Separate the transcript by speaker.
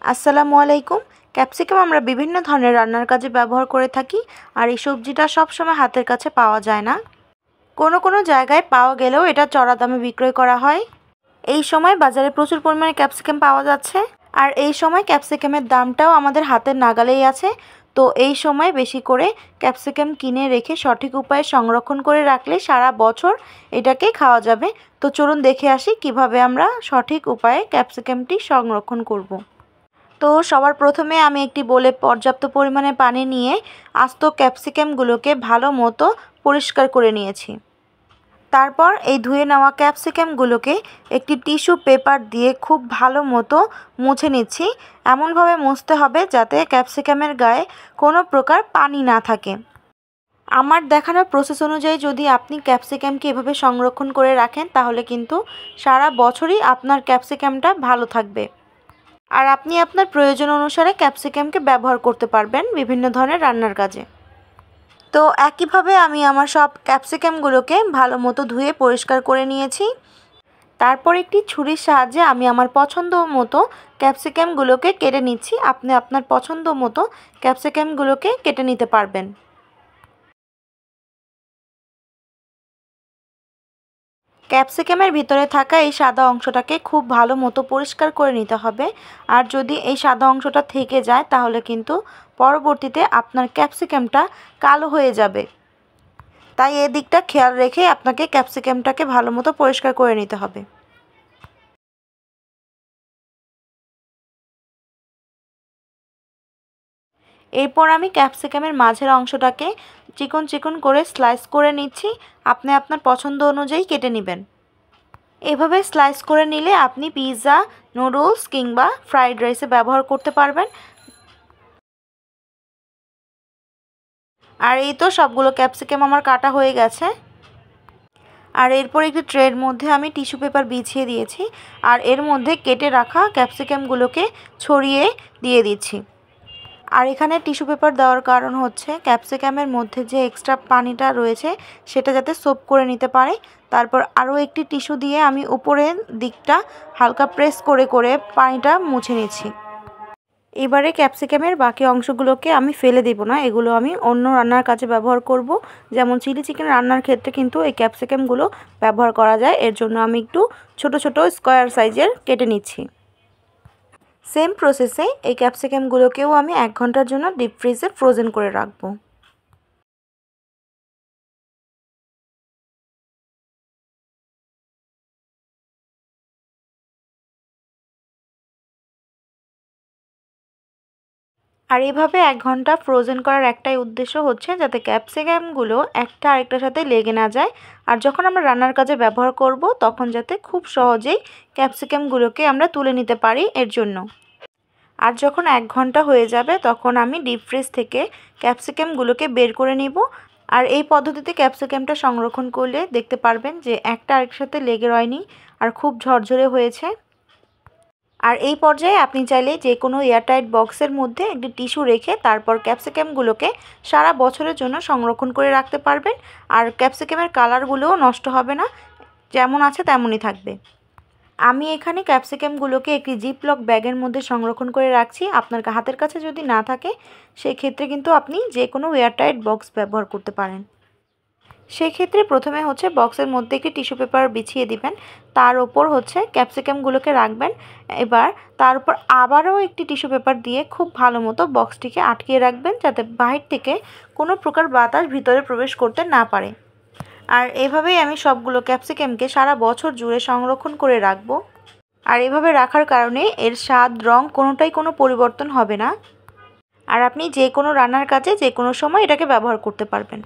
Speaker 1: আসসালামু আলাইকুম। ক্যাপসিকাম আমরা বিভিন্ন ধরনের রান্নার কাজে ব্যবহার করে থাকি, আর এই সবজিটা সবসময় হাতের কাছে পাওয়া যায় না। কোনো কোনো জায়গায় পাওয়া গেলেও এটা চড়া দামে বিক্রয় করা হয়। এই সময় বাজারে প্রচুর পরিমাণে ক্যাপসিকাম পাওয়া যাচ্ছে, আর এই সময় ক্যাপসিকামের দামটাও আমাদের হাতের নাগালেই আছে। তো এই সময় বেশি করে ক্যাপসিকাম কিনে রেখে সঠিক উপায়ে সংরক্ষণ করে রাখলে সারা বছর এটাকে খাওয়া যাবে। তো চলুন দেখে আসি কিভাবে আমরা সঠিক উপায়ে ক্যাপসিকামটি সংরক্ষণ করব। তো সবার প্রথমে আমি একটি বোলে পর্যাপ্ত পরিমাণে পানি নিয়ে আস্ত ক্যাপসিকামগুলোকে ভালো মতো পরিষ্কার করে নিয়েছি। তারপর এই ধুয়ে নেওয়া ক্যাপসিকামগুলোকে একটি টিস্যু পেপার দিয়ে খুব ভালো মতো মুছে নিচ্ছি। এমনভাবে মুছতে হবে যাতে ক্যাপসিকামের গায়ে কোনো প্রকার পানি না থাকে। আমার দেখানো প্রসেস অনুযায়ী যদি আপনি ক্যাপসিকামকে এভাবে সংরক্ষণ করে রাখেন তাহলে কিন্তু সারা বছরই আপনার ক্যাপসিকামটা ভালো থাকবে। আর আপনি আপনার প্রয়োজন অনুসারে ক্যাপসিকামকে ব্যবহার করতে পারবেন বিভিন্ন ধরনের রান্নার কাজে। তো একইভাবে আমি আমার সব ক্যাপসিকামগুলোকে ভালো মতো ধুয়ে পরিষ্কার করে নিয়েছি। তারপর একটি ছুরির সাহায্যে আমি আমার পছন্দ মতো ক্যাপসিকামগুলোকে কেটে নিচ্ছি। আপনি আপনার পছন্দ মতো ক্যাপসিকামগুলোকে কেটে নিতে পারবেন। ক্যাপসিকামের ভিতরে থাকা এই সাদা অংশটাকে খুব ভালো মতো পরিষ্কার করে নিতে হবে। আর যদি এই সাদা অংশটা থেকে যায় তাহলে কিন্তু পরবর্তীতে আপনার ক্যাপসিকামটা কালো হয়ে যাবে। তাই এই দিকটা খেয়াল রেখে আপনাকে ক্যাপসিকামটাকে ভালো মতো পরিষ্কার করে নিতে হবে। এরপর আমি ক্যাপসিকামের মাঝের অংশটাকে চিকন চিকন করে স্লাইস করে নিচ্ছি। আপনি আপনার পছন্দ অনুযায়ী কেটে নেবেন। এভাবে স্লাইস করে নিলে আপনি পিৎজা, নুডলস কিংবা ফ্রাইড রাইসে ব্যবহার করতে পারবেন। আর এই তো সবগুলো ক্যাপসিকাম আমার কাটা হয়ে গেছে। আর এরপর একটি ট্রের মধ্যে আমি টিস্যু পেপার বিছিয়ে দিয়েছি, আর এর মধ্যে কেটে রাখা ক্যাপসিকামগুলোকে ছড়িয়ে দিয়ে দিচ্ছি। আর এখানে টিস্যু পেপার দেওয়ার কারণ হচ্ছে ক্যাপসিকামের মধ্যে যে এক্সট্রা পানিটা রয়েছে সেটা যাতে সোপ করে নিতে পারে। তারপর আরও একটি টিস্যু দিয়ে আমি উপরের দিকটা হালকা প্রেস করে করে পানিটা মুছে নিচ্ছি। এবারে ক্যাপসিকামের বাকি অংশগুলোকে আমি ফেলে দেব না, এগুলো আমি অন্য রান্নার কাজে ব্যবহার করব। যেমন চিলি চিকেন রান্নার ক্ষেত্রে কিন্তু এই ক্যাপসিকামগুলো ব্যবহার করা যায়। এর জন্য আমি একটু ছোট ছোট স্কোয়ার সাইজের কেটে নিচ্ছি। সেম প্রসেসে এই ক্যাপসিকামগুলোকেও আমি 1 ঘন্টার জন্য ডিপ ফ্রিজে ফ্রোজেন করে রাখবো। আর এভাবে 1 ঘন্টা ফ্রোজেন করার একটাই উদ্দেশ্য হচ্ছে যাতে ক্যাপসিকামগুলো একটা আরেকটার সাথে লেগে না যায়। আর যখন আমরা রান্নার কাজে ব্যবহার করব তখন যাতে খুব সহজেই ক্যাপসিকামগুলোকে আমরা তুলে নিতে পারি এর জন্য। আর যখন 1 ঘন্টা হয়ে যাবে তখন আমি ডিপ ফ্রিজ থেকে ক্যাপসিকামগুলোকে বের করে নিব। আর এই পদ্ধতিতে ক্যাপসিকামটা সংরক্ষণ করলে দেখতে পারবেন যে একটা আরেকটার সাথে লেগে রয়নি আর খুব ঝরঝরে হয়েছে। আর এই পর্যায়ে আপনি চাইলে যে কোনো এয়ারটাইট বক্সের মধ্যে একটি টিস্যু রেখে তারপর ক্যাপসিকামগুলোকে সারা বছরের জন্য সংরক্ষণ করে রাখতে পারবেন। আর ক্যাপসিকামের কালারগুলোও নষ্ট হবে না, যেমন আছে তেমনই থাকবে। আমি এখানে ক্যাপসিকামগুলোকে একটি জিপলক ব্যাগের মধ্যে সংরক্ষণ করে রাখছি। আপনার হাতের কাছে যদি না থাকে সেক্ষেত্রে কিন্তু আপনি যে কোনো এয়ারটাইট বক্স ব্যবহার করতে পারেন। সেক্ষেত্রে প্রথমে হচ্ছে বক্সের মধ্যে একটি টিস্যু পেপার বিছিয়ে দিবেন, তার ওপর হচ্ছে ক্যাপসিকামগুলোকে রাখবেন। এবার তার উপর আবারও একটি টিস্যু পেপার দিয়ে খুব ভালো মতো বক্সটিকে আটকিয়ে রাখবেন যাতে বাহির থেকে কোনো প্রকার বাতাস ভিতরে প্রবেশ করতে না পারে। আর এভাবেই আমি সবগুলো ক্যাপসিকামকে সারা বছর জুড়ে সংরক্ষণ করে রাখবো। আর এভাবে রাখার কারণে এর স্বাদ, রং কোনোটাই কোনো পরিবর্তন হবে না। আর আপনি যে কোনো রান্নার কাজে যে কোনো সময় এটাকে ব্যবহার করতে পারবেন।